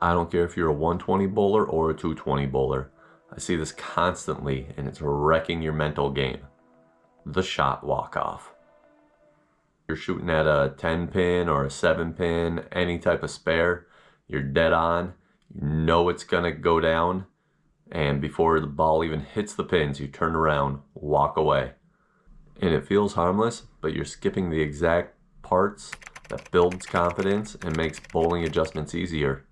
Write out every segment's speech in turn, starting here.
I don't care if you're a 120 bowler or a 220 bowler. I see this constantly, and it's wrecking your mental game. The shot walk-off. You're shooting at a 10 pin or a 7 pin, any type of spare, you're dead on, you know it's gonna go down, and before the ball even hits the pins, you turn around, walk away. And it feels harmless, but you're skipping the exact parts that builds confidence and makes bowling adjustments easier.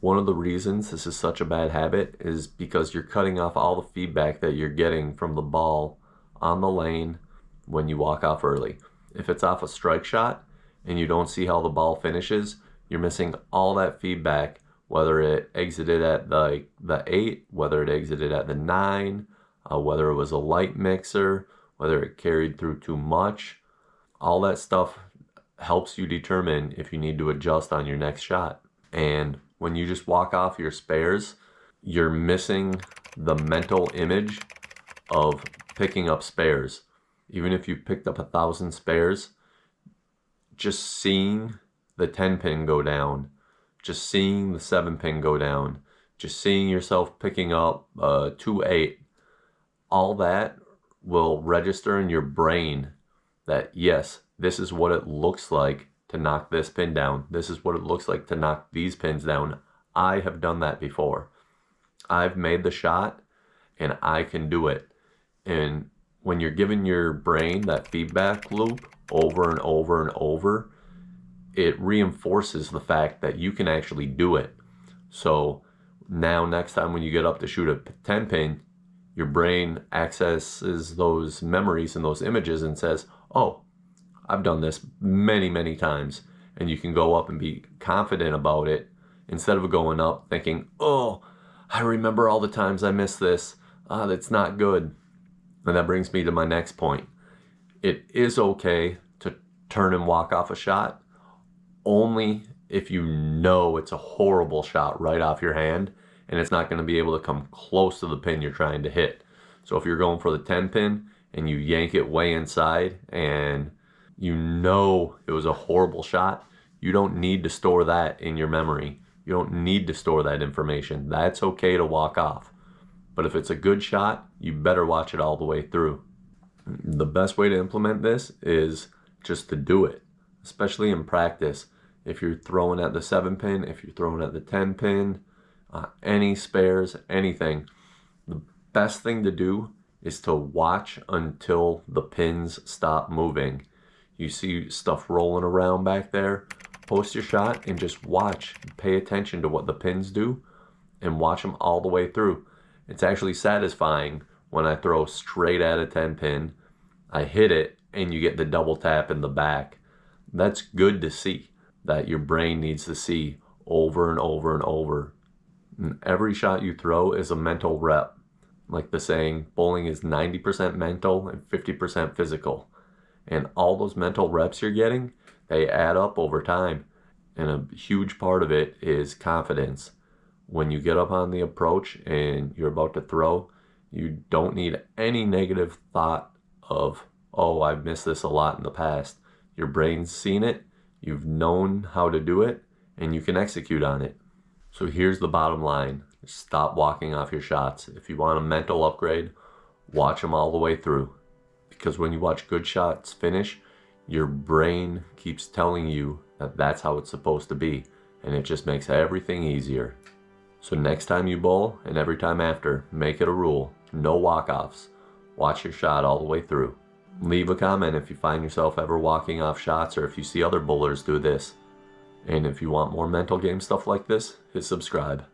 One of the reasons this is such a bad habit is because you're cutting off all the feedback that you're getting from the ball on the lane when you walk off early. If it's off a strike shot and you don't see how the ball finishes, you're missing all that feedback, whether it exited at the 8, whether it exited at the 9, whether it was a light mixer, whether it carried through too much. All that stuff helps you determine if you need to adjust on your next shot. And when you just walk off your spares, you're missing the mental image of picking up spares. Even if you picked up 1,000 spares, just seeing the 10 pin go down, just seeing the 7 pin go down, just seeing yourself picking up 2-8, all that will register in your brain that yes, this is what it looks like to knock this pin down. This is what it looks like to knock these pins down. I have done that before. I've made the shot and I can do it. And when you're giving your brain that feedback loop over and over and over, it reinforces the fact that you can actually do it. So now next time when you get up to shoot a 10 pin, your brain accesses those memories and those images and says, oh, I've done this many, many times. And you can go up and be confident about it instead of going up thinking, oh, I remember all the times I missed this. That's not good. And that brings me to my next point. It is okay to turn and walk off a shot only if you know it's a horrible shot right off your hand and it's not going to be able to come close to the pin you're trying to hit. So if you're going for the 10 pin and you yank it way inside and you know it was a horrible shot, you don't need to store that in your memory. You don't need to store that information. That's okay to walk off. But if it's a good shot, you better watch it all the way through. The best way to implement this is just to do it, especially in practice. If you're throwing at the 7 pin, if you're throwing at the 10 pin, any spares, anything, the best thing to do is to watch until the pins stop moving. You see stuff rolling around back there, post your shot and just watch. Pay attention to what the pins do and watch them all the way through. It's actually satisfying when I throw straight at a 10 pin, I hit it, and you get the double tap in the back. That's good to see, that your brain needs to see over and over and over. And every shot you throw is a mental rep. Like the saying, bowling is 90% mental and 50% physical. And all those mental reps you're getting, they add up over time. And a huge part of it is confidence. When you get up on the approach and you're about to throw, you don't need any negative thought of, oh, I've missed this a lot in the past. Your brain's seen it, you've known how to do it, and you can execute on it. So here's the bottom line. Stop walking off your shots. If you want a mental upgrade, watch them all the way through. Because when you watch good shots finish, your brain keeps telling you that that's how it's supposed to be, and it just makes everything easier. So next time you bowl, and every time after, make it a rule. No walk-offs. Watch your shot all the way through. Leave a comment if you find yourself ever walking off shots or if you see other bowlers do this. And if you want more mental game stuff like this, hit subscribe.